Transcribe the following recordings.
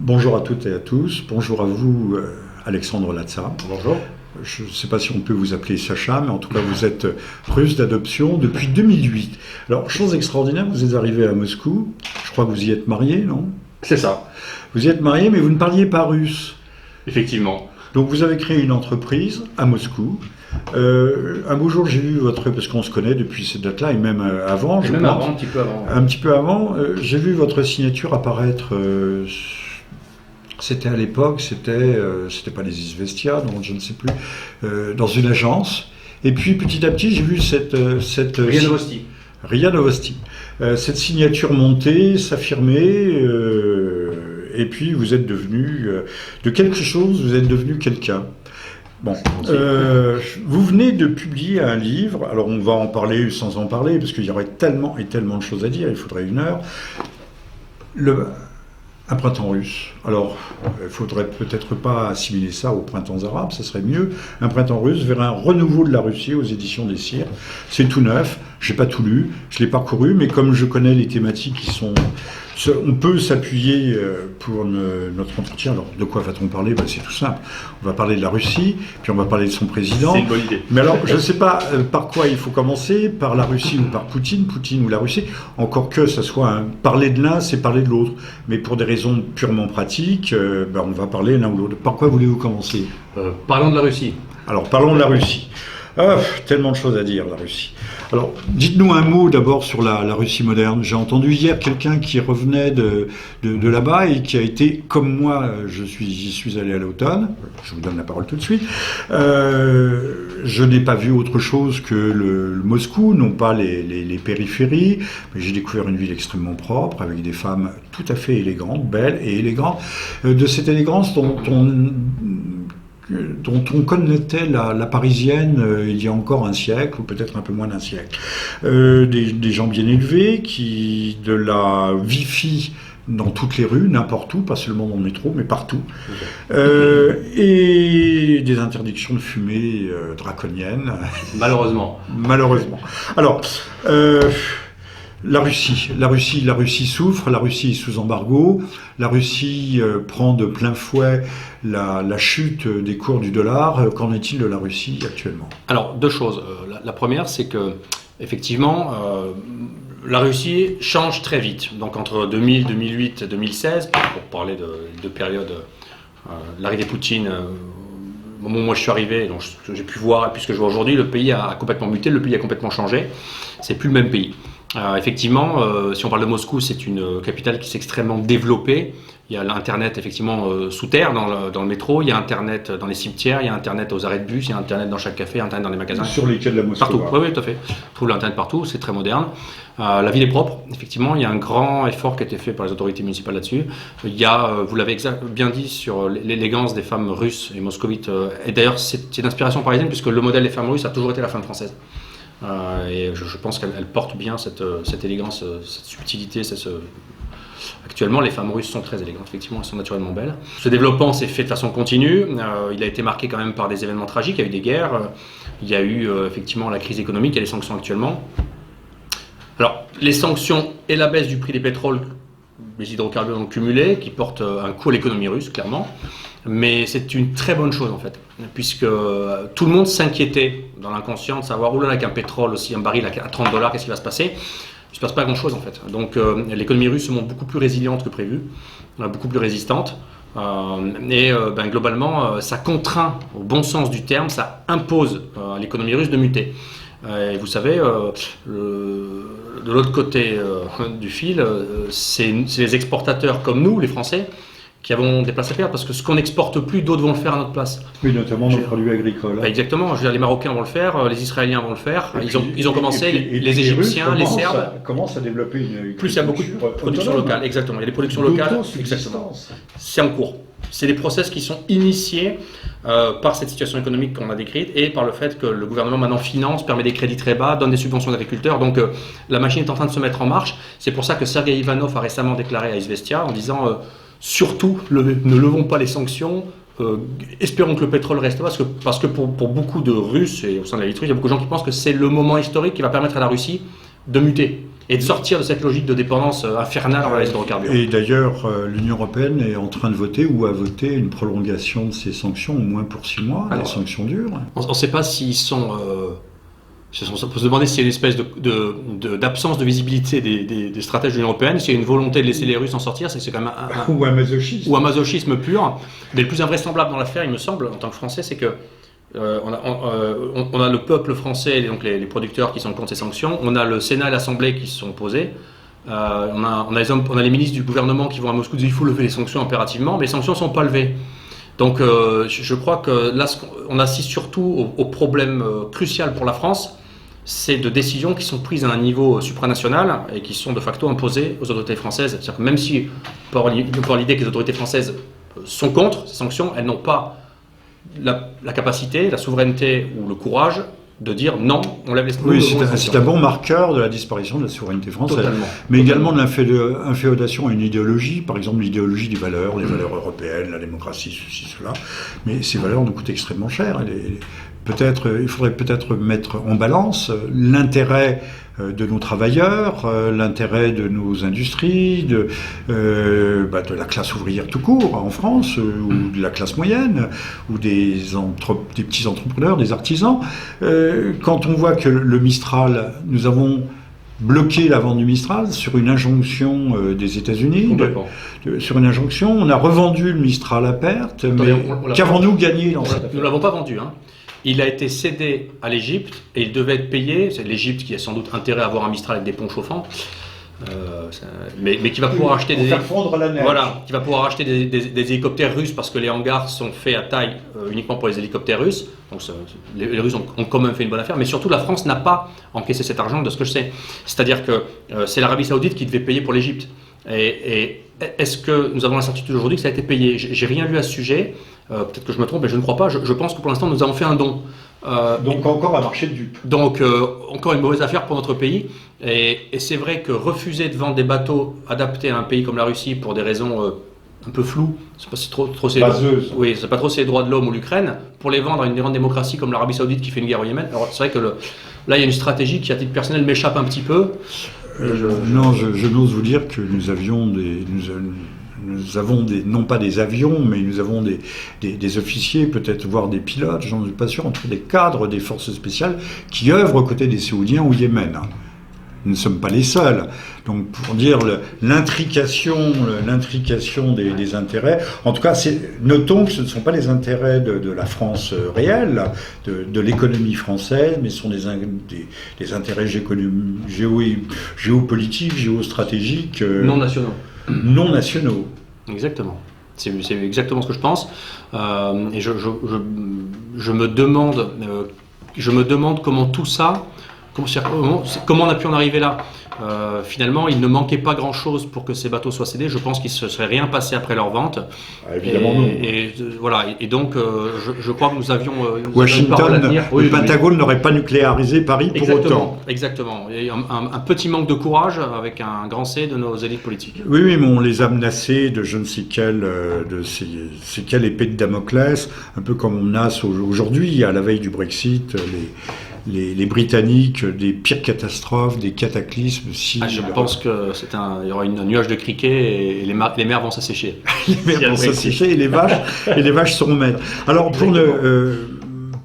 Bonjour à toutes et à tous. Bonjour à vous, Alexandre Latza. Bonjour. Je ne sais pas si on peut vous appeler Sacha, mais en tout cas, vous êtes russe d'adoption depuis 2008. Alors, chose extraordinaire, vous êtes arrivé à Moscou. Je crois que vous y êtes marié, non? C'est ça, Vous y êtes marié, mais vous ne parliez pas russe. effectivement. Donc, vous avez créé une entreprise à Moscou. Un beau jour, j'ai vu parce qu'on se connaît depuis cette date-là, et même avant, Et je même pense. avant, un petit peu avant. Un petit peu avant, j'ai vu votre signature apparaître. C'était à l'époque, c'était pas les Izvestia, donc je ne sais plus, dans une agence. Et puis petit à petit, j'ai vu cette Rien de Vosti. RIA Novosti. Cette signature monter, s'affirmer, et puis vous êtes devenu de quelque chose, vous êtes devenu quelqu'un. Bon, vous venez de publier un livre, alors on va en parler sans en parler, parce qu'il y aurait tellement et tellement de choses à dire, il faudrait une heure. Un printemps russe. Alors, il faudrait peut-être pas assimiler ça aux printemps arabes, ça serait mieux. Un printemps russe vers un renouveau de la Russie aux éditions des Cires. C'est tout neuf, j'ai pas tout lu, je l'ai parcouru, mais comme je connais les thématiques qui sont... On peut s'appuyer pour notre entretien. Alors, de quoi va-t-on parler? C'est tout simple. On va parler de la Russie, puis on va parler de son président. C'est une bonne idée. Mais alors, je ne sais pas par quoi il faut commencer, par la Russie ou par Poutine, Poutine ou la Russie. Encore que ça soit parler de l'un, c'est parler de l'autre. Mais pour des raisons purement pratiques, on va parler l'un ou l'autre. Par quoi voulez-vous commencer? Parlons de la Russie. Alors, parlons de la Russie. Tellement de choses à dire, la Russie. Alors, dites-nous un mot d'abord sur la Russie moderne. J'ai entendu hier quelqu'un qui revenait de là-bas et qui a été, comme moi, j'y suis allé à l'automne. Je vous donne la parole tout de suite. Je n'ai pas vu autre chose que le Moscou, non pas les périphéries, mais j'ai découvert une ville extrêmement propre, avec des femmes tout à fait élégantes, belles et élégantes. De cette élégance dont on connaissait la parisienne il y a encore un siècle, ou peut-être un peu moins d'un siècle. Des gens bien élevés, de la Wi-Fi dans toutes les rues, n'importe où, pas seulement dans le métro, mais partout. Et des interdictions de fumée draconiennes. Malheureusement. Malheureusement. Alors... La Russie souffre, la Russie est sous embargo, la Russie prend de plein fouet la chute des cours du dollar. Qu'en est-il de la Russie actuellement? Alors, deux choses. La première, c'est que, effectivement, la Russie change très vite. Donc, entre 2000, 2008 et 2016, pour parler de période, l'arrivée de Poutine, au moment où moi je suis arrivé, donc j'ai pu voir, puisque je vois aujourd'hui, le pays a complètement muté, le pays a complètement changé. C'est plus le même pays. Effectivement, si on parle de Moscou, c'est une capitale qui s'est extrêmement développée. Il y a l'Internet effectivement sous terre dans le métro, il y a Internet dans les cimetières, il y a Internet aux arrêts de bus, il y a Internet dans chaque café, Internet dans les magasins. Sur les quais de la Moscou. Partout, oui, tout à fait. On trouve l'Internet partout, c'est très moderne. La ville est propre, effectivement, il y a un grand effort qui a été fait par les autorités municipales là-dessus. Il y a, vous l'avez bien dit, sur l'élégance des femmes russes et moscovites. Et d'ailleurs, c'est d'inspiration parisienne, puisque le modèle des femmes russes a toujours été la femme française. Et je pense qu'elle porte bien cette élégance, cette subtilité. Actuellement, les femmes russes sont très élégantes, effectivement, elles sont naturellement belles. Ce développement s'est fait de façon continue. Il a été marqué quand même par des événements tragiques. Il y a eu des guerres, il y a eu effectivement la crise économique, il y a les sanctions actuellement. Alors, les sanctions et la baisse du prix des pétroles, les hydrocarbures ont cumulé, qui portent un coup à l'économie russe, clairement. Mais c'est une très bonne chose en fait, puisque tout le monde s'inquiétait dans l'inconscient de savoir, oulala, avec un pétrole aussi, un baril à $30, qu'est-ce qui va se passer? Il ne se passe pas grand-chose en fait. Donc l'économie russe se montre beaucoup plus résiliente que prévu, beaucoup plus résistante. Globalement, ça contraint, au bon sens du terme, ça impose à l'économie russe de muter. Et vous savez, de l'autre côté du fil, c'est les exportateurs comme nous, les Français, qui avons des places à perdre, parce que ce qu'on n'exporte plus, d'autres vont le faire à notre place. Oui, notamment nos produits agricoles. Exactement, je veux dire, les Marocains vont le faire, les Israéliens vont le faire, ils ont commencé, les Égyptiens, les Serbes. Commencent à développer une plus il y a beaucoup de production locale, exactement, il y a des productions locales, exactement. C'est en cours. C'est des process qui sont initiés par cette situation économique qu'on a décrite et par le fait que le gouvernement maintenant finance, permet des crédits très bas, donne des subventions aux agriculteurs. Donc la machine est en train de se mettre en marche. C'est pour ça que Sergei Ivanov a récemment déclaré à Izvestia en disant surtout ne levons pas les sanctions, espérons que le pétrole reste bas, parce que pour beaucoup de Russes et au sein de l'élite russe, il y a beaucoup de gens qui pensent que c'est le moment historique qui va permettre à la Russie de muter. et de sortir de cette logique de dépendance infernale envers les hydrocarbures. Et d'ailleurs, l'Union européenne est en train de voter ou a voté une prolongation de ces sanctions, au moins pour 6 mois, les sanctions dures. On ne sait pas s'ils sont... on peut se demander s'il y a une espèce d'absence de visibilité des stratèges de l'Union européenne, s'il y a une volonté de laisser les Russes en sortir, c'est quand même ou un masochisme. Ou un masochisme pur. Mais le plus invraisemblable dans l'affaire, il me semble, en tant que Français, c'est que on a le peuple français, donc les producteurs qui sont contre ces sanctions, on a le Sénat et l'Assemblée qui se sont opposés, on a les ministres du gouvernement qui vont à Moscou et disent il faut lever les sanctions impérativement, mais les sanctions ne sont pas levées. Donc je crois que là, on assiste surtout au problème crucial pour la France, c'est de décisions qui sont prises à un niveau supranational et qui sont de facto imposées aux autorités françaises. C'est-à-dire que même si on peut avoir l'idée que les autorités françaises sont contre ces sanctions, elles n'ont pas la capacité, la souveraineté ou le courage de dire non, on lève les sanctions. Oui, c'est un bon marqueur de la disparition de la souveraineté française. Mais également de l'inféodation à une idéologie, par exemple l'idéologie des valeurs, les valeurs européennes, la démocratie, ceci, cela. Mais ces valeurs nous coûtent extrêmement cher. Il faudrait peut-être mettre en balance l'intérêt de nos travailleurs, l'intérêt de nos industries, de la classe ouvrière tout court en France, ou de la classe moyenne, ou des petits entrepreneurs, des artisans. Quand on voit que le Mistral, nous avons bloqué la vente du Mistral sur une injonction des États-Unis. Sur une injonction, on a revendu le Mistral à perte, mais qu'avons-nous gagné dans cette affaire ? Nous ne l'avons pas vendu, hein. Il a été cédé à l'Égypte et il devait être payé. C'est l'Égypte qui a sans doute intérêt à avoir un Mistral avec des ponts chauffants, mais qui va pouvoir acheter faire fondre la neige. Voilà, qui va pouvoir acheter des hélicoptères russes parce que les hangars sont faits à taille uniquement pour les hélicoptères russes. Donc les Russes ont quand même fait une bonne affaire, mais surtout la France n'a pas encaissé cet argent de ce que je sais. C'est-à-dire que c'est l'Arabie Saoudite qui devait payer pour l'Égypte. Et est-ce que nous avons l'incertitude aujourd'hui que ça a été payé ? J'ai rien lu à ce sujet. Peut-être que je me trompe, mais je ne crois pas. Je pense que pour l'instant, nous avons fait un don. Donc encore un marché de dupes. Donc encore une mauvaise affaire pour notre pays. Et c'est vrai que refuser de vendre des bateaux adaptés à un pays comme la Russie pour des raisons un peu floues, c'est pas si trop oui, c'est pas trop c'est les droits de l'homme ou l'Ukraine, pour les vendre à une grande démocratie comme l'Arabie Saoudite qui fait une guerre au Yémen. Alors c'est vrai que là il y a une stratégie qui à titre personnel m'échappe un petit peu. Non, je n'ose vous dire que nous avons non pas des avions, mais nous avons des officiers, peut-être voire des pilotes, j'en suis pas sûr, entre des cadres des forces spéciales qui œuvrent aux côtés des Saoudiens au Yémen. Nous ne sommes pas les seuls. Donc, pour dire l'intrication des intérêts, en tout cas, notons que ce ne sont pas les intérêts de la France réelle, de l'économie française, mais ce sont des intérêts géopolitiques, géostratégiques. Non nationaux. Exactement. C'est exactement ce que je pense. Et je me demande comment tout ça, comment on a pu en arriver là. Finalement, il ne manquait pas grand-chose pour que ces bateaux soient cédés. Je pense qu'il ne se serait rien passé après leur vente. Évidemment non. Et donc, je crois que nous avions... Washington, le Pentagone n'aurait pas nucléarisé Paris pour autant. Exactement. Il y a un petit manque de courage avec un grand C de nos élites politiques. Oui, mais on les a menacés de je ne sais quelle épée de Damoclès, un peu comme on menace aujourd'hui, à la veille du Brexit, les Britanniques des pires catastrophes, des cataclysmes. Je pense que il y aura une nuage de criquets et les mers vont s'assécher. Les mers vont s'assécher et les vaches seront maigres. Alors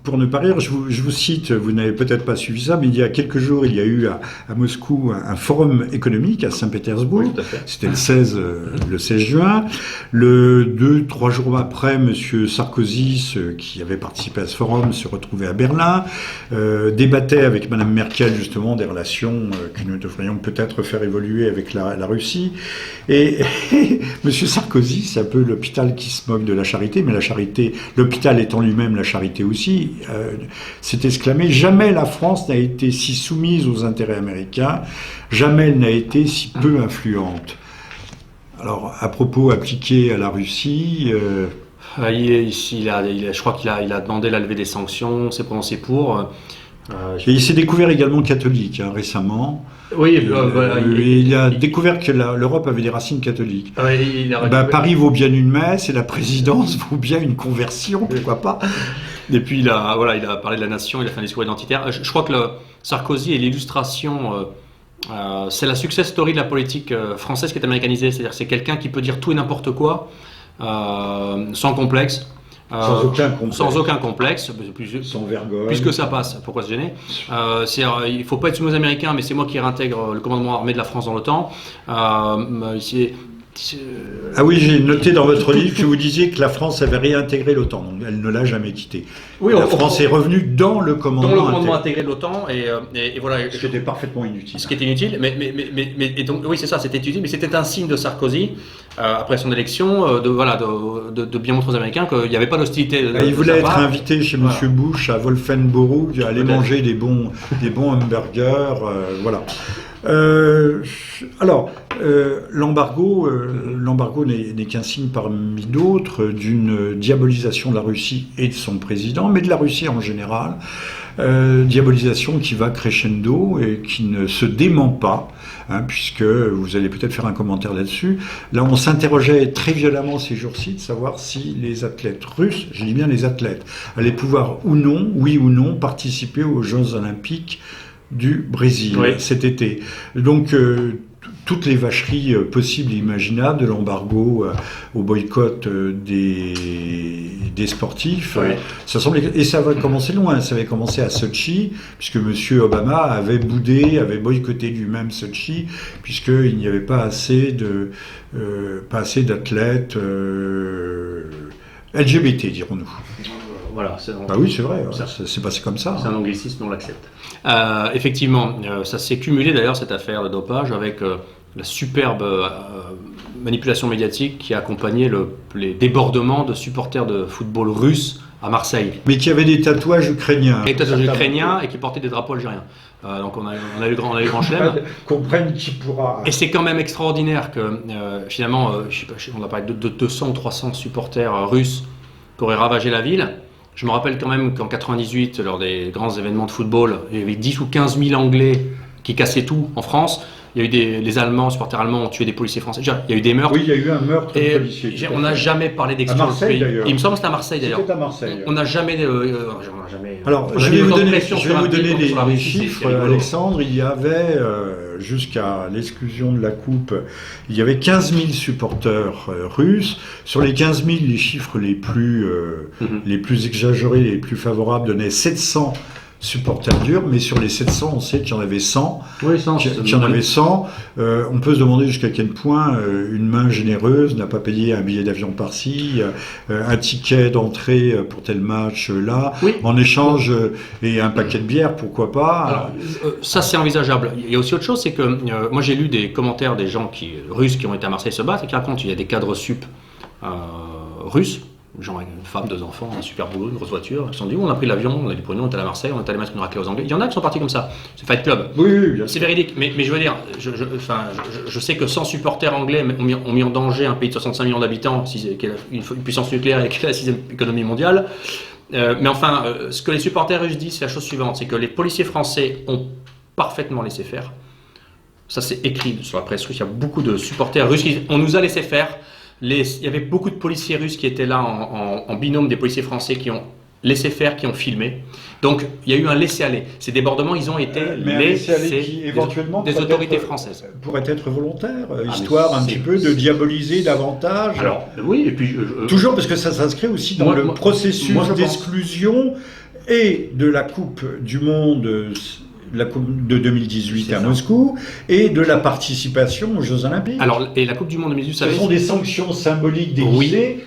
pour ne pas rire, je vous cite, vous n'avez peut-être pas suivi ça, mais il y a quelques jours, il y a eu à Moscou un forum économique à Saint-Pétersbourg. Oui, tout à fait. C'était le 16 juin. 2-3 jours après, M. Sarkozy, qui avait participé à ce forum, se retrouvait à Berlin, débattait avec Mme Merkel justement des relations que nous devrions peut-être faire évoluer avec la Russie. Et M. Sarkozy, c'est un peu l'hôpital qui se moque de la charité, mais la charité, l'hôpital étant lui-même la charité aussi, s'est exclamé: jamais la France n'a été si soumise aux intérêts américains, jamais elle n'a été si peu influente. Alors, à propos appliqué à la Russie... je crois qu'il a demandé la levée des sanctions, s'est prononcé pour... Et il s'est découvert également catholique récemment. Oui, il a découvert que l'Europe avait des racines catholiques. Paris vaut bien une messe et la présidence vaut bien une conversion, pourquoi pas. Et puis il a parlé de la nation, il a fait un discours identitaire. Je crois que Sarkozy est l'illustration C'est la success story de la politique française qui est américanisée. C'est-à-dire que c'est quelqu'un qui peut dire tout et n'importe quoi, sans complexe. Sans aucun complexe. Sans vergogne. Puisque ça passe, pourquoi se gêner? Il ne faut pas être soumis aux Américains, mais c'est moi qui réintègre le commandement armé de la France dans l'OTAN. Ah oui, j'ai noté dans votre livre que vous disiez que la France avait réintégré l'OTAN, donc elle ne l'a jamais quitté. Oui, la France est revenue dans le commandement intégré de l'OTAN et voilà. Ce qui était parfaitement inutile. Ce qui était inutile, et donc oui c'est ça, c'était utile, mais c'était un signe de Sarkozy après son élection de bien montrer aux Américains qu'il n'y avait pas d'hostilité. Il voulait être invité chez Monsieur Bush à Wolfenbüttel, aller manger des bons hamburgers, voilà. L'embargo n'est qu'un signe parmi d'autres d'une diabolisation de la Russie et de son président, mais de la Russie en général. Diabolisation qui va crescendo et qui ne se dément pas, puisque vous allez peut-être faire un commentaire là-dessus. Là, on s'interrogeait très violemment ces jours-ci de savoir si les athlètes russes, je dis bien les athlètes, allaient pouvoir ou non, oui ou non, participer aux Jeux Olympiques du Brésil cet été. Donc toutes les vacheries possibles et imaginables, de l'embargo au boycott des sportifs, ça semblait, et ça va commencer loin, ça avait commencé à Sotchi, puisque M. Obama avait boycotté lui-même Sotchi, puisqu'il n'y avait pas assez d'athlètes LGBT, dirons-nous. Voilà, oui, c'est vrai, c'est passé comme ça. C'est un anglicisme, on l'accepte. Effectivement, ça s'est cumulé d'ailleurs cette affaire de dopage avec la superbe manipulation médiatique qui a accompagné les débordements de supporters de football russes à Marseille. Mais qui avaient des tatouages ukrainiens. Des tatouages ukrainiens et qui portaient des drapeaux algériens. Donc on a eu le grand chelem. Comprenne qui pourra. Et c'est quand même extraordinaire que finalement, on a parlé de 200 ou 300 supporters russes qui auraient ravagé la ville. Je me rappelle quand même qu'en 98, lors des grands événements de football, il y avait 10 ou 15 000 Anglais qui cassaient tout en France. Il y a eu les Allemands, supporters allemands ont tué des policiers français. Il y a eu des meurtres. Oui, il y a eu un meurtre de policier. On n'a jamais parlé d'exclusion de pays. Il me semble que c'était à Marseille d'ailleurs. C'était à Marseille. On n'a jamais. Alors, je vais vous donner les chiffres, Alexandre. Il y avait, jusqu'à l'exclusion de la Coupe, il y avait 15 000 supporters russes. Sur les 15 000, les chiffres les plus exagérés, les plus favorables donnaient 700 supporters durs, mais sur les 700, on sait qu'il y en avait 100. Oui, 100. Qu'il y en avait 100. On peut se demander jusqu'à quel point une main généreuse n'a pas payé un billet d'avion par-ci, un ticket d'entrée pour tel match là, en échange, et un paquet de bière, pourquoi pas. Alors, ça, c'est envisageable. Il y a aussi autre chose, c'est que moi, j'ai lu des commentaires des gens russes qui ont été à Marseille se battre et qui racontent qu'il y a des cadres sup russes, genre une femme, 2 enfants, un super boulot, une grosse voiture, ils se sont dit on a pris l'avion, on a du pognon, on est allé à Marseille, on est allé mettre une raclée aux Anglais. Il y en a qui sont partis comme ça. C'est Fight Club. Oui, bien c'est véridique. Mais je veux dire, je sais que 100 supporters anglais ont mis en danger un pays de 65 millions d'habitants, qui est une puissance nucléaire et qui est la 6e économie mondiale. Mais enfin, ce que les supporters russes disent, c'est la chose suivante, c'est que les policiers français ont parfaitement laissé faire. Ça, c'est écrit sur la presse russe. Il y a beaucoup de supporters russes qui disent on nous a laissé faire. Il y avait beaucoup de policiers russes qui étaient là en binôme des policiers français qui ont laissé faire, qui ont filmé. Donc il y a eu un laisser-aller. Ces débordements, ils ont été éventuellement des autorités françaises. Pourrait être volontaire, histoire un petit peu de diaboliser davantage. Alors oui, et puis toujours parce que ça s'inscrit aussi dans le processus d'exclusion et de la Coupe du Monde. La Coupe de 2018 à Moscou et de la participation aux Jeux Olympiques. Alors, et la Coupe du Monde 2018, ce sont des sanctions symboliques déguisées.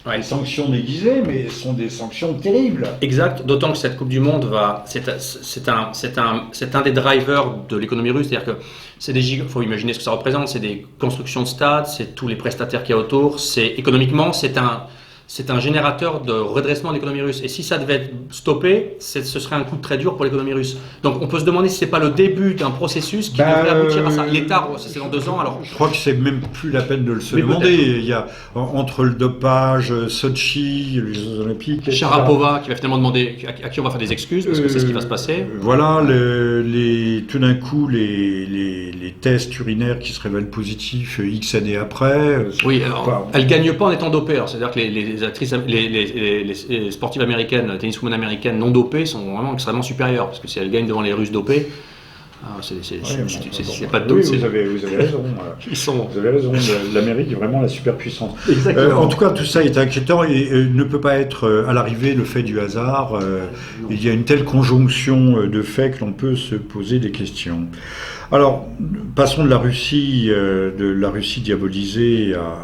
Oui. Des sanctions déguisées, mais ce sont des sanctions terribles. Exact, d'autant que cette Coupe du Monde c'est un des drivers de l'économie russe, c'est-à-dire que il faut imaginer ce que ça représente, c'est des constructions de stades, c'est tous les prestataires qu'il y a autour, économiquement, c'est un générateur de redressement de l'économie russe. Et si ça devait être stoppé, ce serait un coup très dur pour l'économie russe. Donc on peut se demander si ce n'est pas le début d'un processus qui devrait aboutir à ça. L'État, c'est dans 2 ans. Alors... Je crois que c'est même plus la peine de se demander. Il y a, entre le dopage, Sotchi, les Jeux Olympiques... Sharapova, qui va finalement demander à qui on va faire des excuses, parce que c'est ce qui va se passer. Voilà, tout d'un coup, les tests urinaires qui se révèlent positifs X années après... Oui, alors, elles ne gagnent pas en étant dopées. C'est-à-dire que les sportives américaines, tenniswomen américaines non dopées sont vraiment extrêmement supérieures, parce que si elles gagnent devant les Russes dopés, C'est pas de doute. Oui, vous avez raison. Vous avez raison. L'Amérique est vraiment la superpuissance. En tout cas, tout ça est inquiétant et ne peut pas être à l'arrivée le fait du hasard. Il y a une telle conjonction de faits que l'on peut se poser des questions. Alors, passons de la Russie diabolisée à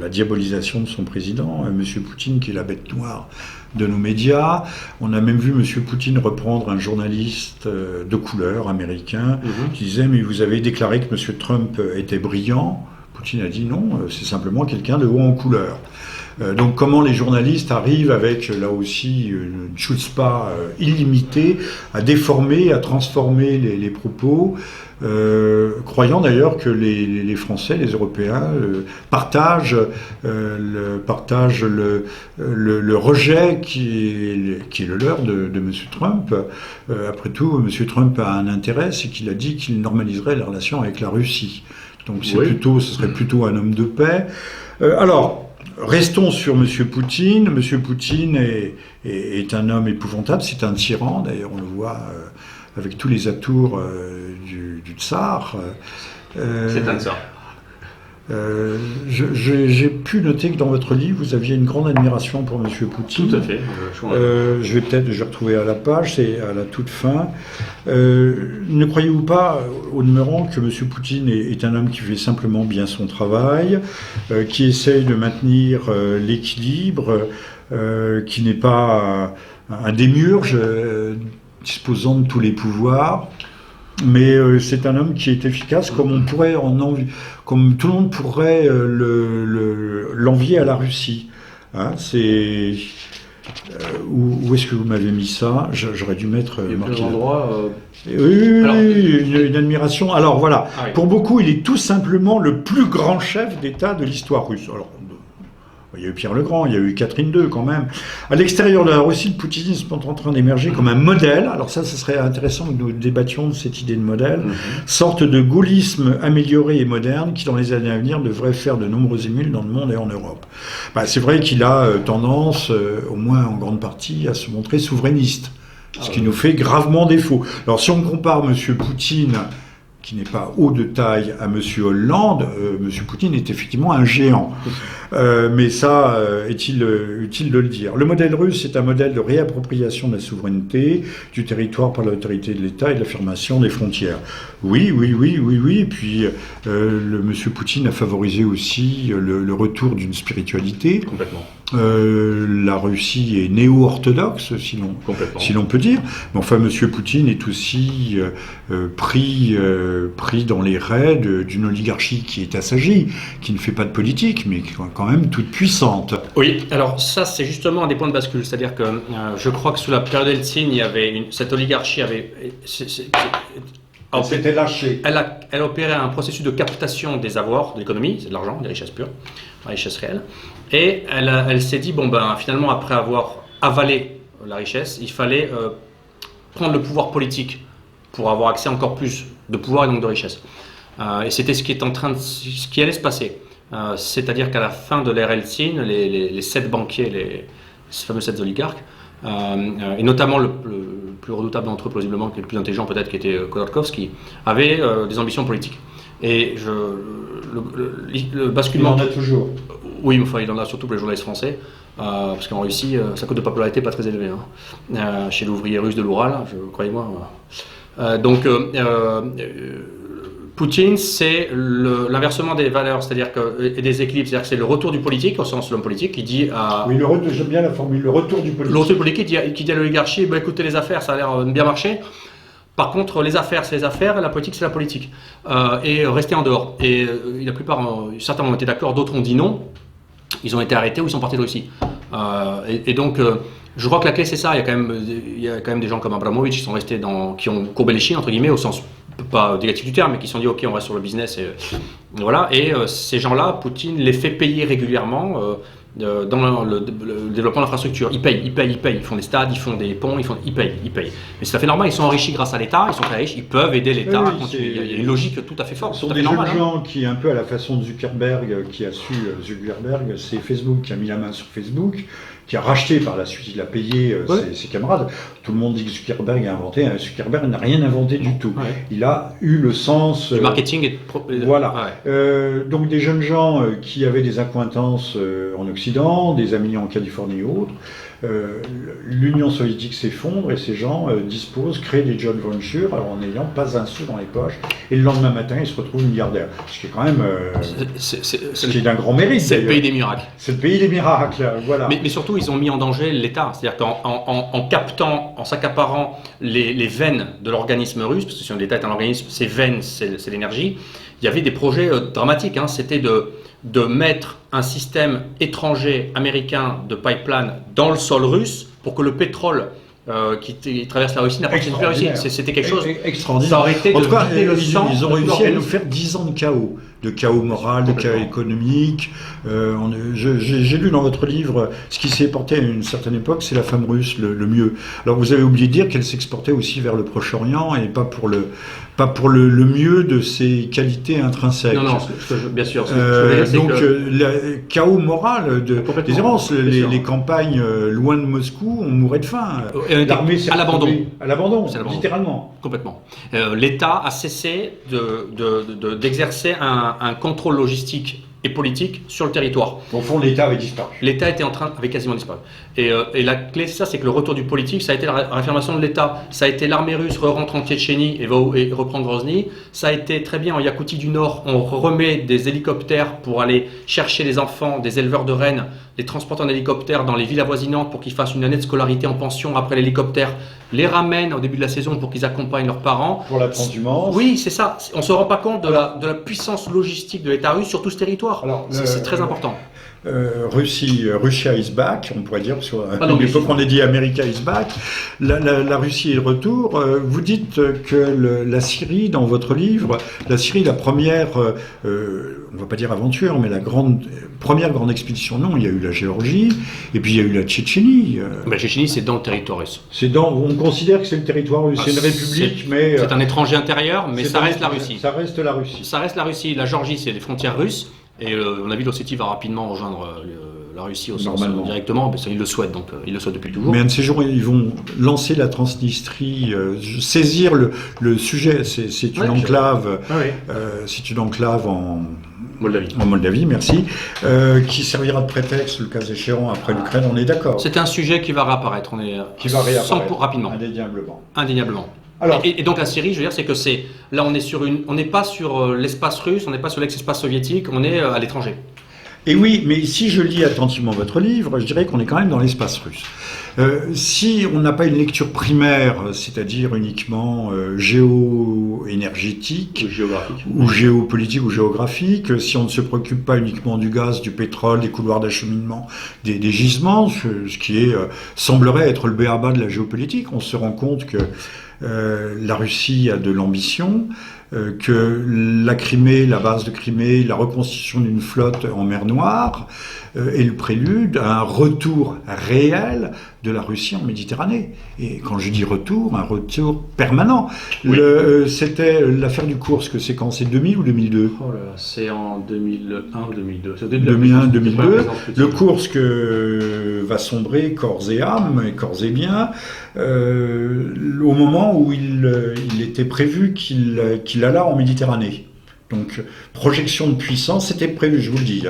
la diabolisation de son président, M. Poutine, qui est la bête noire de nos médias. On a même vu M. Poutine reprendre un journaliste de couleur américain qui disait « Mais vous avez déclaré que M. Trump était brillant ». Poutine a dit « Non, c'est simplement quelqu'un de haut en couleur ». Donc comment les journalistes arrivent avec, là aussi, une chutzpah illimitée à déformer, à transformer les propos, croyant d'ailleurs que les Français, les Européens partagent le rejet qui est le leur de M. Trump. Après tout, M. Trump a un intérêt, c'est qu'il a dit qu'il normaliserait les relations avec la Russie. Donc ce serait plutôt un homme de paix. Alors, restons sur M. Poutine. M. Poutine est un homme épouvantable, c'est un tyran, d'ailleurs on le voit avec tous les atours du tsar. C'est un tsar. J'ai pu noter que dans votre livre, vous aviez une grande admiration pour M. Poutine. Tout à fait. Je vais retrouver à la page, c'est à la toute fin. Ne croyez-vous pas, au demeurant, que M. Poutine est un homme qui fait simplement bien son travail, qui essaye de maintenir l'équilibre, qui n'est pas un démiurge disposant de tous les pouvoirs, mais c'est un homme qui est efficace comme comme tout le monde pourrait l'envier à la Russie. Hein, où est-ce que vous m'avez mis ça? J'aurais dû mettre... Il y a plein d'endroits... Oui, une admiration. Alors voilà, pour beaucoup, il est tout simplement le plus grand chef d'État de l'histoire russe. Alors, il y a eu Pierre le Grand, il y a eu Catherine II quand même. À l'extérieur de la Russie, le poutinisme est en train d'émerger comme un modèle. Alors ça serait intéressant que nous débattions de cette idée de modèle. Sorte de gaullisme amélioré et moderne qui, dans les années à venir, devrait faire de nombreux émules dans le monde et en Europe. C'est vrai qu'il a tendance, au moins en grande partie, à se montrer souverainiste. Ce qui nous fait gravement défaut. Alors si on compare M. Poutine, qui n'est pas haut de taille, à M. Hollande, M. Poutine est effectivement un géant. Mais ça, est-il utile de le dire. Le modèle russe est un modèle de réappropriation de la souveraineté du territoire par l'autorité de l'État et de l'affirmation des frontières. Oui. Et puis, M. Poutine a favorisé aussi le retour d'une spiritualité. Complètement. La Russie est néo-orthodoxe, si l'on peut dire. Mais enfin, M. Poutine est aussi pris dans les raids d'une oligarchie qui est assagie, qui ne fait pas de politique, mais qui est quand même toute puissante. Oui, alors ça, c'est justement un des points de bascule. C'est-à-dire que je crois que sous la période Eltsine, cette oligarchie avait... C'était lâché. Elle opérait un processus de captation des avoirs de l'économie, c'est de l'argent, des richesses pures, des richesses réelles. Et elle s'est dit, finalement, après avoir avalé la richesse, il fallait prendre le pouvoir politique pour avoir accès à encore plus de pouvoir et donc de richesse. Et c'était ce qui allait se passer. C'est-à-dire qu'à la fin de l'ère Eltsine, les 7 banquiers, ces fameux 7 oligarques, et notamment le plus redoutable d'entre eux, plausiblement, qui est le plus intelligent peut-être, qui était Khodorkovsky, avaient des ambitions politiques. Et le basculement... Il en a toujours. Oui, mais enfin, il en a surtout pour les journalistes français, parce qu'en Russie, sa cote de popularité n'est pas très élevée. Chez l'ouvrier russe de l'Oural, croyez-moi. Poutine, c'est l'inversement des valeurs, c'est-à-dire et des équilibres, c'est-à-dire que c'est le retour du politique, au sens de l'homme politique, qui dit à... Oui, j'aime bien la formule, le retour du politique. Le retour du politique qui dit à l'oligarchie, écoutez, les affaires, ça a l'air bien marcher. Par contre, les affaires, c'est les affaires, et la politique, c'est la politique. Et rester en dehors. Et certains ont été d'accord, d'autres ont dit non. Ils ont été arrêtés ou ils sont partis de Russie. Donc, je crois que la clé, c'est ça. Il y a quand même des gens comme Abramovich qui ont courbé les chines, entre guillemets, au sens pas négatif du terme, mais qui se sont dit, OK, on reste sur le business Voilà, et ces gens-là, Poutine les fait payer régulièrement dans le développement de l'infrastructure. Ils payent. Ils font des stades, ils font des ponts, ils payent. Mais c'est tout à fait normal, ils sont enrichis grâce à l'État, ils sont très riches, ils peuvent aider l'État à continuer. Il y a une logique tout à fait forte. Ce sont des jeunes gens qui, un peu à la façon de Zuckerberg, qui a su, Zuckerberg, c'est Facebook qui a mis la main sur Facebook, qui a racheté par la suite, il a payé ses camarades. Tout le monde dit que Zuckerberg a inventé, Zuckerberg n'a rien inventé du tout. Ouais. Il a eu le sens... du marketing et voilà. Ouais. Donc des jeunes gens qui avaient des accointances en Occident, des amis en Californie et autres. L'Union soviétique s'effondre et ces gens créent des joint ventures alors en n'ayant pas un sou dans les poches, et le lendemain matin ils se retrouvent milliardaires, ce qui est quand même ce qui est d'un grand mérite. C'est le pays des miracles. C'est le pays des miracles, voilà. Mais surtout ils ont mis en danger l'État, c'est-à-dire qu'en s'accaparant les veines de l'organisme russe, parce que si l'État est un organisme, ces veines c'est l'énergie, il y avait des projets dramatiques, c'était de mettre un système étranger américain de pipeline dans le sol russe pour que le pétrole qui traverse la Russie n'appartienne plus à la Russie. C'était quelque chose extraordinaire. Ça aurait été en tout cas, ils ont réussi à nous faire 10 ans de chaos moral, de chaos économique. J'ai lu dans votre livre ce qui s'est porté à une certaine époque, c'est la femme russe le mieux. Alors vous avez oublié de dire qu'elle s'exportait aussi vers le Proche-Orient et pas pour le mieux de ses qualités intrinsèques. Non, bien sûr. Le chaos moral des errances, les campagnes loin de Moscou, on mourait de faim. L'armée s'est à l'abandon. À l'abandon, littéralement. Complètement. L'État a cessé d'exercer un contrôle logistique et politique sur le territoire. Au fond, l'État avait disparu. L'État avait quasiment disparu. Et la clé, c'est que le retour du politique, ça a été la réaffirmation de l'État. Ça a été l'armée russe rentre en Tchétchénie et va reprendre Grozny. Ça a été très bien en Yakoutie du Nord. On remet des hélicoptères pour aller chercher les enfants des éleveurs de rennes, les transporter en hélicoptère dans les villes avoisinantes pour qu'ils fassent une année de scolarité en pension après l'hélicoptère, les ramènent au début de la saison pour qu'ils accompagnent leurs parents. Pour la transhumance. Oui, c'est ça. On ne se rend pas compte de la puissance logistique de l'État russe sur tout ce territoire. C'est très important. Russia is back, on pourrait dire, parce qu'à l'époque on a dit America is back. La Russie est de retour. Vous dites que la Syrie, dans votre livre, la Syrie, la première, on ne va pas dire aventure, mais la première grande expédition, non, il y a eu la Géorgie, et puis il y a eu la Tchétchénie. La Tchétchénie, c'est dans le territoire russe. On considère que c'est le territoire russe, c'est une république, mais... C'est un étranger intérieur, mais ça reste la Russie. Ça reste la Russie. Ça reste la Russie. La Géorgie, c'est les frontières russes. Et on a vu l'Ossétie va rapidement rejoindre la Russie au sens directement, mais ça, ils le souhaitent, donc ils le souhaitent depuis toujours. Mais un de ces jours, ils vont lancer la Transnistrie, saisir le sujet. C'est une enclave, c'est une enclave en Moldavie, merci, qui servira de prétexte, le cas échéant, après l'Ukraine. On est d'accord. C'est un sujet qui va réapparaître. Qui va réapparaître rapidement, indéniablement. Alors, et donc la Syrie, je veux dire, c'est que là, on n'est pas sur l'espace russe, on n'est pas sur l'ex-espace soviétique, on est à l'étranger. Et oui, mais si je lis attentivement votre livre, je dirais qu'on est quand même dans l'espace russe. Si on n'a pas une lecture primaire, c'est-à-dire uniquement géo-énergétique, ou géopolitique ou géographique, si on ne se préoccupe pas uniquement du gaz, du pétrole, des couloirs d'acheminement, des gisements, ce qui semblerait être le b.a.-ba de la géopolitique, on se rend compte que la Russie a de l'ambition, que la Crimée, la base de Crimée, la reconstitution d'une flotte en mer Noire est le prélude à un retour réel de la Russie en Méditerranée. Et quand je dis retour, un retour permanent. Oui. C'était l'affaire du Koursk, c'est quand? C'est 2000 ou 2002? C'est en 2001 ou 2002. 2001-2002. Le Koursk va sombrer corps et âme, et corps et biens, au moment où il était prévu qu'il allât en Méditerranée. Donc, projection de puissance, c'était prévu, je vous le dis.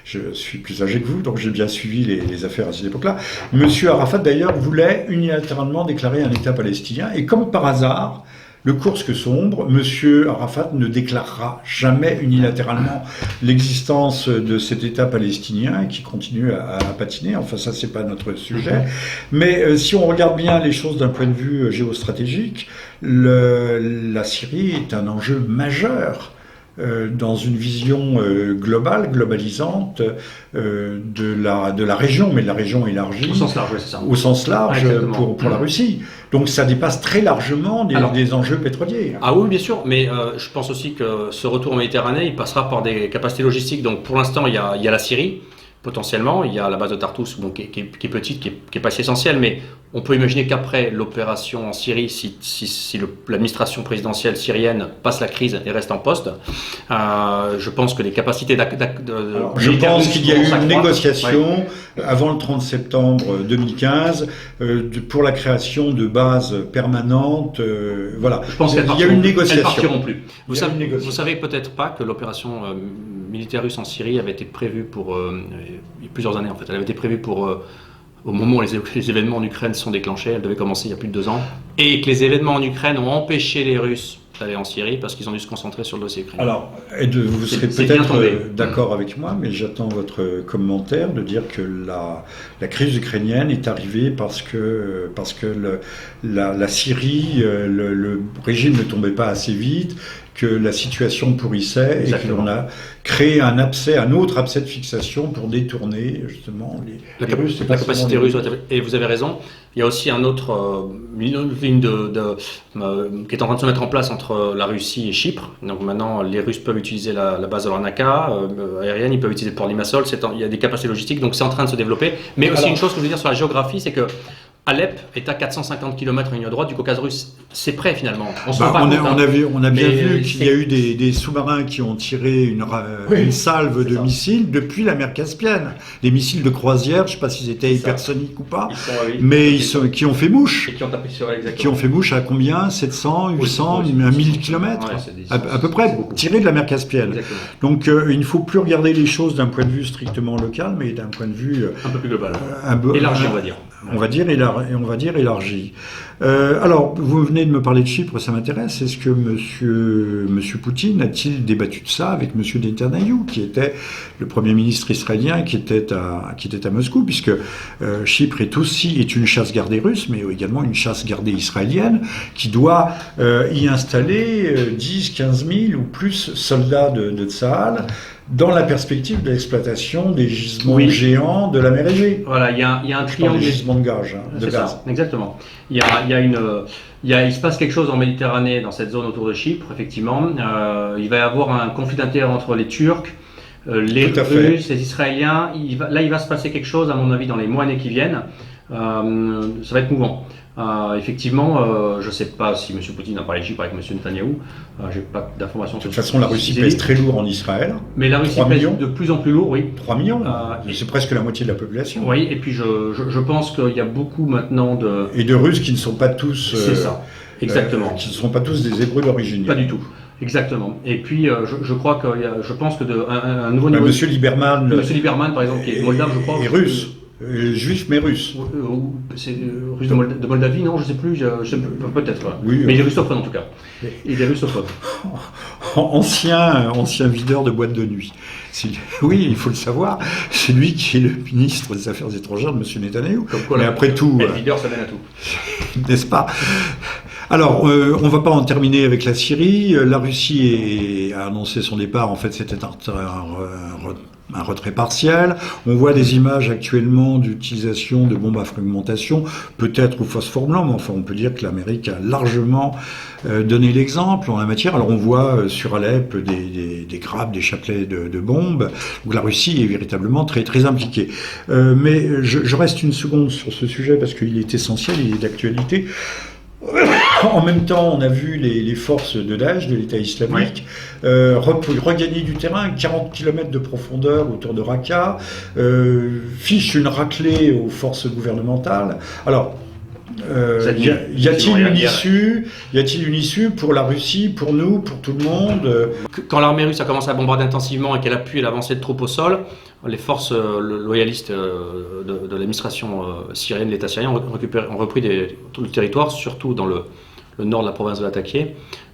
Je suis plus âgé que vous, donc j'ai bien suivi les affaires à cette époque-là. Monsieur Arafat, d'ailleurs, voulait unilatéralement déclarer un État palestinien. Et comme par hasard, le Koursk sombre, monsieur Arafat ne déclarera jamais unilatéralement l'existence de cet État palestinien qui continue à patiner. Enfin, ça, c'est pas notre sujet. Mais si on regarde bien les choses d'un point de vue géostratégique, la Syrie est un enjeu majeur dans une vision globale, globalisante de la région, mais de la région élargie. Au sens large, oui, c'est ça. Au sens large Exactement. pour la Russie. Donc ça dépasse très largement des enjeux pétroliers. Ah oui, bien sûr, mais je pense aussi que ce retour en Méditerranée, il passera par des capacités logistiques. Donc pour l'instant, il y a la Syrie, potentiellement, il y a la base de Tartous, bon, qui est petite, qui est pas si essentielle, mais on peut imaginer qu'après l'opération en Syrie, si l'administration présidentielle syrienne passe la crise et reste en poste, je pense que les capacités je pense qu'il y a eu une négociation avant le 30 septembre 2015 pour la création de bases permanentes. Voilà. Je pense qu'il y a eu une négociation. Elles partiront plus. Vous savez peut-être pas que l'opération militaire russe en Syrie avait été prévue pour plusieurs années en fait. Elle avait été prévue pour au moment où les événements en Ukraine sont déclenchés, elle devait commencer il y a plus de 2 ans, et que les événements en Ukraine ont empêché les Russes d'aller en Syrie parce qu'ils ont dû se concentrer sur le dossier ukrainien. Alors, vous serez peut-être d'accord avec moi, mais j'attends votre commentaire de dire que la crise ukrainienne est arrivée parce que la Syrie, le régime ne tombait pas assez vite, que la situation pourrissait. Exactement. Et qu'on a créé un autre abcès de fixation pour détourner justement les Russes. La capacité russe, et vous avez raison. Il y a aussi une autre ligne qui est en train de se mettre en place entre la Russie et Chypre. Donc maintenant, les Russes peuvent utiliser la base de Larnaca aérienne, ils peuvent utiliser le port Limassol. Il y a des capacités logistiques, donc c'est en train de se développer. Mais aussi une chose que je veux dire sur la géographie, c'est que Alep est à 450 km en ligne droite du Caucase russe. C'est près finalement. On a bien vu qu'il y a eu des sous-marins qui ont tiré une salve de missiles depuis la mer Caspienne. Des missiles de croisière, je ne sais pas s'ils étaient hypersoniques ou pas, qui ont fait mouche. Et qui ont tapé sur exactement. Qui ont fait mouche à combien 700, 800, 1000 km à peu près, tirés de la mer Caspienne. Exactement. Donc il ne faut plus regarder les choses d'un point de vue strictement local, mais d'un point de vue un peu plus global. Élargi, on va dire. On va dire élargi. Alors, vous venez de me parler de Chypre, ça m'intéresse. Est-ce que Monsieur Poutine a-t-il débattu de ça avec Monsieur Netanyahou, qui était le Premier ministre israélien, qui était à Moscou, puisque Chypre est une chasse gardée russe, mais également une chasse gardée israélienne, qui doit y installer 10, 15 000 ou plus soldats de Tsahal, dans la perspective de l'exploitation des gisements géants de la mer Égée. Voilà, il y a un triangle. Des gisements de gaz. Ça, exactement. Il se passe quelque chose en Méditerranée, dans cette zone autour de Chypre, effectivement. Il va y avoir un conflit d'intérêts entre les Turcs, les Russes, les Israéliens. Il va se passer quelque chose, à mon avis, dans les mois et années qui viennent. Ça va être mouvant. Effectivement, je ne sais pas si M. Poutine a parlé de Chypre avec M. Netanyahou. Je n'ai pas d'informations sur ça. De toute façon, la Russie pèse très lourd en Israël. Mais la Russie pèse de plus en plus lourd, oui. 3 millions c'est presque la moitié de la population. Oui, et puis je pense qu'il y a beaucoup maintenant de... Et de Russes qui ne sont pas tous... c'est ça, exactement. Qui ne sont pas tous des Hébreux d'origine. Pas du tout. Exactement. Et puis, je crois je pense que un nouveau niveau... Monsieur Lieberman, par exemple, qui est moldave, je crois. Et russe. Juif mais russe. C'est russe de Moldavie, non, je sais plus, peut-être. Voilà. Oui, mais il est russophone en tout cas. Il est russophone. Ancien videur de boîte de nuit. Oui, il faut le savoir. C'est lui qui est le ministre des Affaires étrangères de M. Netanyahou. Mais après tout, videur, ça mène à tout. N'est-ce pas? Alors, on ne va pas en terminer avec la Syrie. La Russie a annoncé son départ. En fait, c'était un retrait partiel. On voit des images actuellement d'utilisation de bombes à fragmentation, peut-être au phosphore blanc, mais enfin, on peut dire que l'Amérique a largement donné l'exemple en la matière. Alors, on voit sur Alep des grappes, des chapelets de bombes, où la Russie est véritablement très, très impliquée. Mais je reste une seconde sur ce sujet parce qu'il est essentiel, il est d'actualité. En même temps, on a vu les forces de Daesh, de l'État islamique, regagner du terrain, 40 km de profondeur autour de Raqqa, fichent une raclée aux forces gouvernementales. Alors, y a-t-il une issue pour la Russie, pour nous, pour tout le monde? Quand l'armée russe a commencé à bombarder intensivement et qu'elle appuie l'avancée de troupes au sol, les forces loyalistes de l'administration syrienne, l'État syrien, ont repris tout le territoire, surtout dans le nord de la province de Latakia,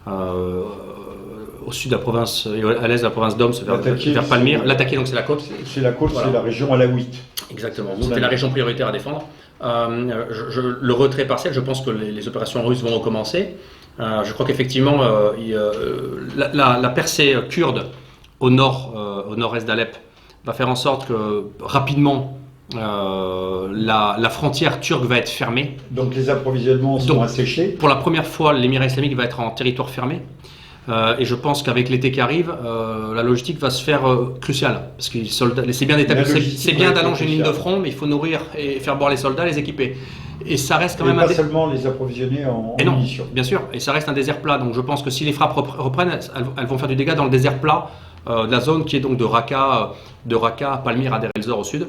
au sud de la province, et à l'est de la province d'Homs, vers Palmyre. Latakia, donc c'est la côte. C'est la côte, voilà. C'est la région alaouite. Exactement, c'était la région prioritaire à défendre. Le retrait partiel, je pense que les opérations russes vont recommencer. Je crois qu'effectivement, la percée kurde au nord-est d'Alep va faire en sorte que rapidement la frontière turque va être fermée. Donc les approvisionnements sont asséchés. Pour la première fois, l'Émirat islamique va être en territoire fermé. Et je pense qu'avec l'été qui arrive, la logistique va se faire cruciale. Parce que c'est bien d'allonger une ligne de front, mais il faut nourrir et faire boire les soldats, les équiper. Et ça reste quand même pas seulement les approvisionner en munitions. Bien sûr, et ça reste un désert plat. Donc je pense que si les frappes reprennent, elles vont faire du dégât dans le désert plat de la zone qui est donc de Raqqa à Palmyre à Deir el-Zor au sud.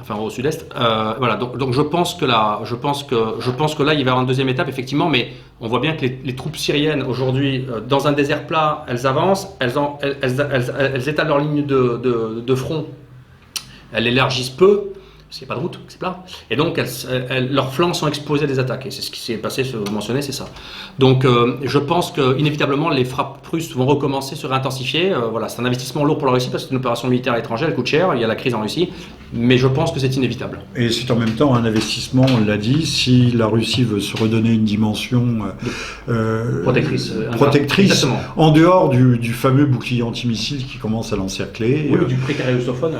Enfin au sud-est. Voilà. Donc je pense que là, il va y avoir une deuxième étape effectivement, mais on voit bien que les troupes syriennes aujourd'hui, dans un désert plat, elles avancent, elles étalent leur ligne de front, elles élargissent peu. Parce qu'il n'y a pas de route, c'est plat. Et donc, leurs flancs sont exposés à des attaques. Et c'est ce qui s'est passé, vous mentionnez, c'est ça. Donc, je pense qu'inévitablement, les frappes russes vont recommencer, se réintensifier. Voilà, c'est un investissement lourd pour la Russie parce que c'est une opération militaire à l'étranger, elle coûte cher, il y a la crise en Russie. Mais je pense que c'est inévitable. Et c'est en même temps un investissement, on l'a dit, si la Russie veut se redonner une dimension protectrice en dehors du fameux bouclier antimissile qui commence à l'encercler. Oui, du précaré russophone.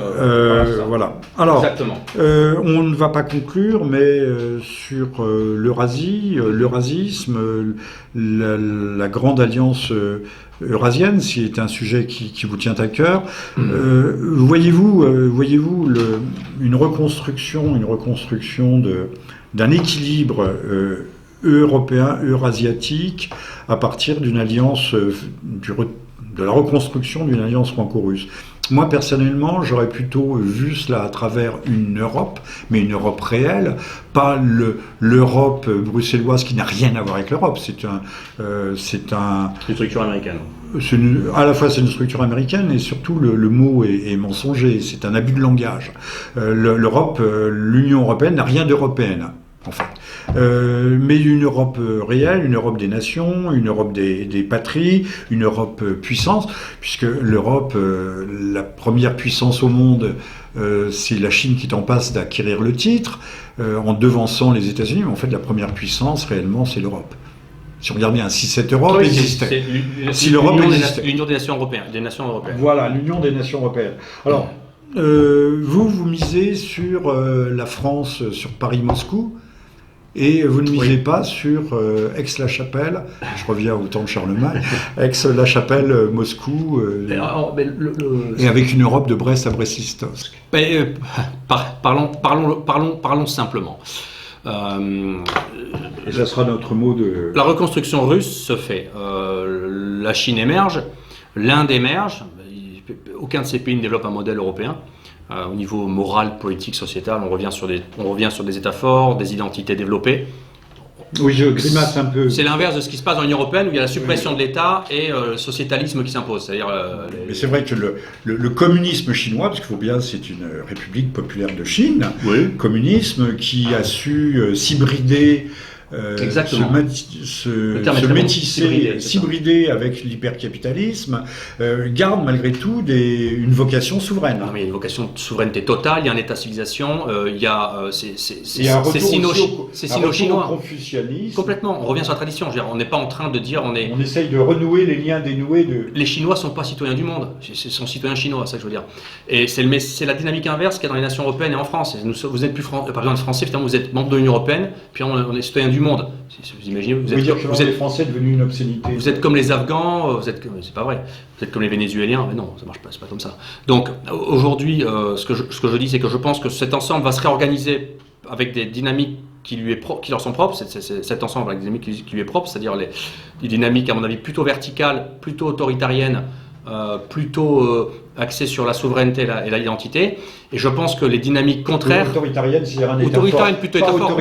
Voilà. Alors, exactement. On ne va pas conclure, mais sur l'Eurasie, l'eurasisme, la grande alliance eurasienne, c'est un sujet qui vous tient à cœur. Voyez-vous une reconstruction d'un équilibre européen, eurasiatique, à partir d'une alliance, de la reconstruction d'une alliance franco-russe? Moi, personnellement, j'aurais plutôt vu cela à travers une Europe, mais une Europe réelle, pas l'Europe bruxelloise qui n'a rien à voir avec l'Europe. C'est une structure américaine. À la fois, c'est une structure américaine et surtout, le mot est mensonger. C'est un abus de langage. L'Europe, l'Union européenne n'a rien d'européenne, en fait. Mais une Europe réelle, une Europe des nations, une Europe des patries, une Europe puissance, puisque l'Europe, la première puissance au monde, c'est la Chine qui est en passe d'acquérir le titre, en devançant les États-Unis, mais en fait la première puissance réellement c'est l'Europe. Si on regarde bien, si cette Europe existait, si l'Europe existait. L'Union des nations européennes. Voilà, l'Union des nations européennes. Alors, vous misez sur la France, sur Paris-Moscou, et vous ne misez pas sur Aix-la-Chapelle, je reviens au temps de Charlemagne, Aix-la-Chapelle, Moscou, et avec une Europe de Brest à Brest-Litovsk. Parlons simplement. Et ça sera notre mot de... La reconstruction russe se fait. La Chine émerge, l'Inde émerge, aucun de ces pays ne développe un modèle européen. Au niveau moral, politique, sociétal, on revient sur des États forts, des identités développées. Oui, je grimace un peu. C'est l'inverse de ce qui se passe dans l'Union européenne où il y a la suppression de l'État et le sociétalisme qui s'impose. Mais c'est vrai que le communisme chinois, parce qu'il faut bien, c'est une république populaire de Chine, communisme qui a su s'hybrider. S'hybrider avec l'hypercapitalisme, garde malgré tout une vocation souveraine. Non, mais il y a une vocation de souveraineté totale, il y a un état-civilisation, c'est sino-chinois. Confucianisme. Complètement, on revient sur la tradition. On n'est pas en train de dire on essaye de renouer les liens dénoués de... Les Chinois ne sont pas citoyens du monde, ils sont citoyens chinois, c'est ça que je veux dire. Et c'est la dynamique inverse qu'il y a dans les nations européennes et en France. Vous n'êtes plus par exemple français, finalement vous êtes membre de l'Union européenne, puis on est citoyen du monde. Vous imaginez, vous êtes les Français devenus une obscénité. Vous êtes comme les Afghans, c'est pas vrai. Vous êtes comme les Vénézuéliens, mais non, ça marche pas, c'est pas comme ça. Donc aujourd'hui, ce que je dis, c'est que je pense que cet ensemble va se réorganiser avec des dynamiques qui leur sont propres. Cet ensemble avec des dynamiques qui lui est propre, c'est-à-dire des dynamiques à mon avis plutôt verticales, plutôt autoritariennes, plutôt axées sur la souveraineté et l'identité. Et je pense que les dynamiques contraires. Autoritarisme, c'est un État autoritarisme, plutôt État fort.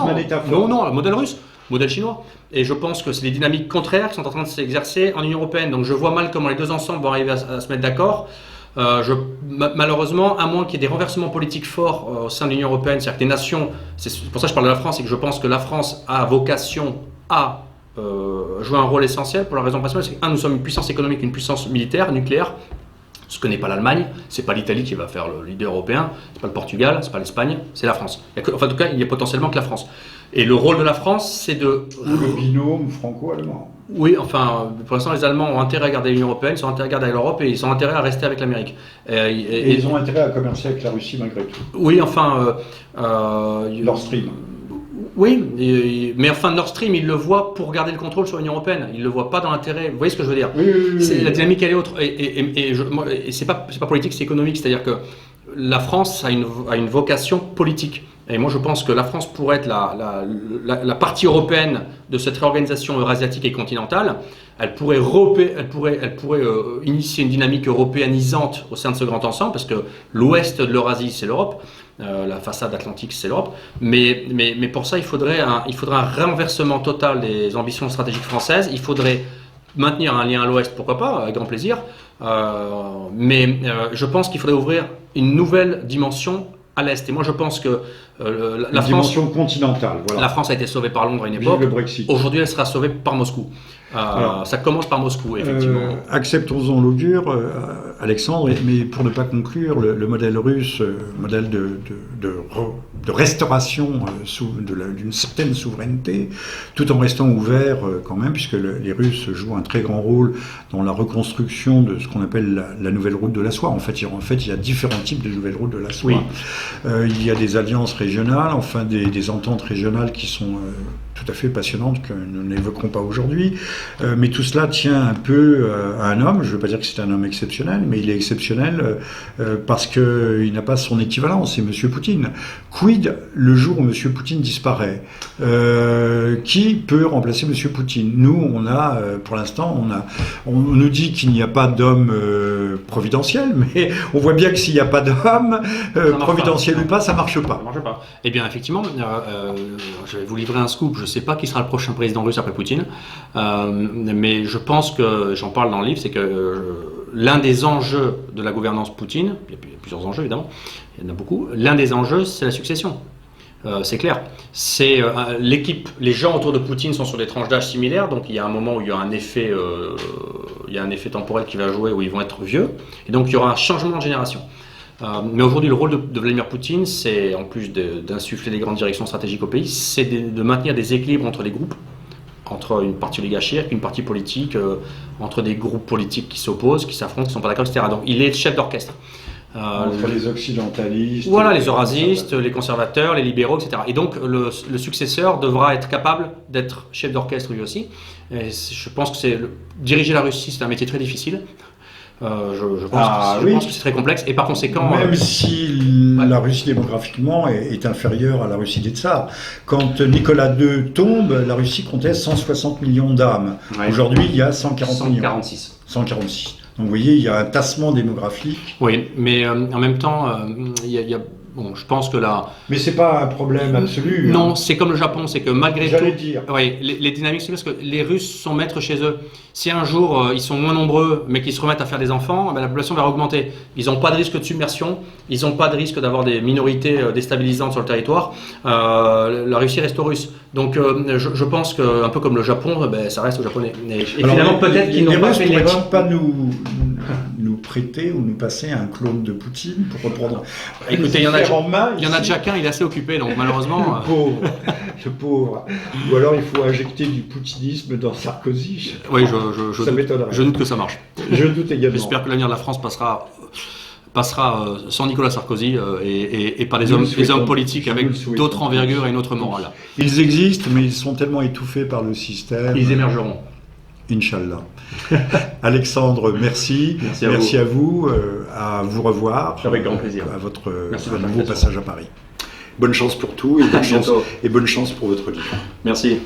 Un État fort. Non, le modèle russe. Modèle chinois. Et je pense que c'est les dynamiques contraires qui sont en train de s'exercer en Union européenne. Donc je vois mal comment les deux ensembles vont arriver à se mettre d'accord. Malheureusement, à moins qu'il y ait des renversements politiques forts au sein de l'Union européenne, c'est-à-dire que les nations, c'est pour ça que je parle de la France, et que je pense que la France a vocation à jouer un rôle essentiel pour la raison principale, c'est que nous sommes une puissance économique, une puissance militaire, nucléaire, Ce que n'est pas l'Allemagne, c'est pas l'Italie qui va faire le leader européen, c'est pas le Portugal, c'est pas l'Espagne, c'est la France. Enfin, en tout cas, il y a potentiellement que la France. Et le rôle de la France, c'est de... Ou le binôme franco-allemand. Oui, enfin, pour l'instant, les Allemands ont intérêt à garder l'Union européenne, ils ont intérêt à garder l'Europe et ils ont intérêt à rester avec l'Amérique. Et ils ont intérêt à commercer avec la Russie malgré tout. Oui, enfin... Nord Stream. Oui, mais enfin, Nord Stream, ils le voient pour garder le contrôle sur l'Union européenne. Ils le voient pas dans l'intérêt. Vous voyez ce que je veux dire? Oui. La dynamique, elle est autre. Et c'est pas politique, c'est économique. C'est-à-dire que la France a une vocation politique. Et moi, je pense que la France pourrait être la partie européenne de cette réorganisation eurasiatique et continentale. Elle pourrait initier une dynamique européanisante au sein de ce grand ensemble, parce que l'ouest de l'Eurasie, c'est l'Europe. La façade atlantique, c'est l'Europe. Mais pour ça, il faudrait un renversement total des ambitions stratégiques françaises. Il faudrait maintenir un lien à l'ouest, pourquoi pas, avec grand plaisir. Mais je pense qu'il faudrait ouvrir une nouvelle dimension à l'est. Et moi, je pense que la dimension continentale. Voilà. La France a été sauvée par Londres à une époque. Le Brexit. Aujourd'hui, elle sera sauvée par Moscou. Alors, ça commence par Moscou, effectivement. Acceptons-en l'augure, Alexandre, mais pour ne pas conclure, le modèle russe, modèle de restauration d'une certaine souveraineté, tout en restant ouvert quand même, puisque les Russes jouent un très grand rôle dans la reconstruction de ce qu'on appelle la nouvelle route de la soie. En fait, il y a différents types de nouvelles routes de la soie. Oui. Il y a des alliances régionales, enfin des ententes régionales qui sont tout à fait passionnantes que nous n'évoquerons pas aujourd'hui. Mais tout cela tient un peu à un homme. Je ne veux pas dire que c'est un homme exceptionnel, mais il est exceptionnel parce qu'il n'a pas son équivalent, c'est M. Poutine. Quid le jour où M. Poutine disparaît? Qui peut remplacer M. Poutine? Nous, pour l'instant, on nous dit qu'il n'y a pas d'homme providentiel, mais on voit bien que s'il n'y a pas d'homme providentiel ou pas, ça ne marche pas. Ça marche pas. Eh bien, effectivement, je vais vous livrer un scoop. Je ne sais pas qui sera le prochain président russe après Poutine, mais je pense que, j'en parle dans le livre, c'est que l'un des enjeux de la gouvernance Poutine, il y a plusieurs enjeux évidemment, il y en a beaucoup, l'un des enjeux c'est la succession. C'est clair. C'est l'équipe, les gens autour de Poutine sont sur des tranches d'âge similaires, donc il y a un moment où il y a un effet temporel qui va jouer, où ils vont être vieux, et donc il y aura un changement de génération. Mais aujourd'hui, le rôle de Vladimir Poutine, c'est, en plus d'insuffler des grandes directions stratégiques au pays, c'est de maintenir des équilibres entre les groupes, entre une partie oligarchique, une partie politique, entre des groupes politiques qui s'opposent, qui s'affrontent, qui ne sont pas d'accord, etc. Donc il est le chef d'orchestre. Entre les occidentalistes... Voilà, les eurasistes, les conservateurs, les libéraux, etc. Et donc le successeur devra être capable d'être chef d'orchestre lui aussi. Et je pense que diriger la Russie, c'est un métier très difficile. Je pense que c'est très complexe et par conséquent... Même si la Russie démographiquement est inférieure à la Russie des Tsars. Quand Nicolas II tombe, la Russie comptait 160 millions d'âmes. Ouais. Aujourd'hui, il y a 146 millions. 146. Donc vous voyez, il y a un tassement démographique. Oui, mais en même temps, il y a bon, je pense que là... Mais c'est pas un problème absolu. Non, c'est comme le Japon, c'est que malgré tout... J'allais dire. Oui, les dynamiques, c'est parce que les Russes sont maîtres chez eux. Si un jour, ils sont moins nombreux, mais qu'ils se remettent à faire des enfants, ben, la population va augmenter. Ils n'ont pas de risque de submersion, ils n'ont pas de risque d'avoir des minorités déstabilisantes sur le territoire. La Russie reste aux Russes. Donc je pense qu'un peu comme le Japon, ben, ça reste aux Japonais. Et alors, finalement, peut-être qu'ils n'ont pas fait l'erreur. Pas nous prêter ou nous passer un clone de Poutine pour reprendre... Écoutez, il y en a déjà qu'un, il est assez occupé, donc malheureusement... Le pauvre. Ou alors il faut injecter du poutinisme dans Sarkozy. Oui, ça m'étonnerait. Je doute que ça marche. Je doute également. J'espère que l'avenir de la France passera sans Nicolas Sarkozy et par des hommes politiques avec d'autres envergures et une autre morale. Ils existent, mais ils sont tellement étouffés par le système. Ils émergeront. Inch'Allah. Alexandre, merci. Merci à vous. À vous revoir. Avec grand plaisir. À votre nouveau passage à Paris. Bonne chance pour tout et bonne chance pour votre livre. Merci.